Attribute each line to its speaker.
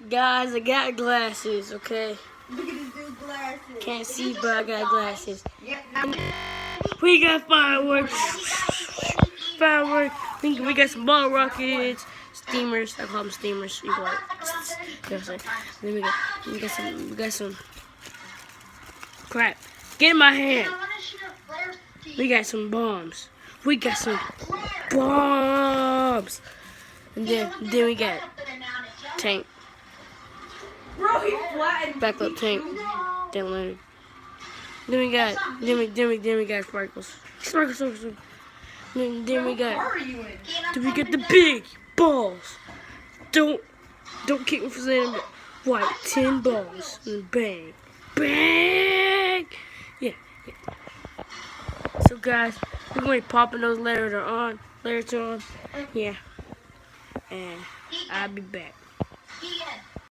Speaker 1: Guys, I got glasses, okay?
Speaker 2: Look at this dude's glasses.
Speaker 1: Can't see, but I got glasses. We got fireworks. Fireworks. We got some ball rockets, steamers. I call them steamers. You go like, then we got some crap. Get in my hand. We got some bombs. We got some bombs. And then we got tank.
Speaker 2: Bro, he flattened.
Speaker 1: Backup tank. Then we got sparkles. Sparkles. Then we got the big balls. Don't kick me for saying that. White 10 balls. And bang. Bang! Yeah. So guys, we're going to be popping those layers on. Yeah. And I'll be back.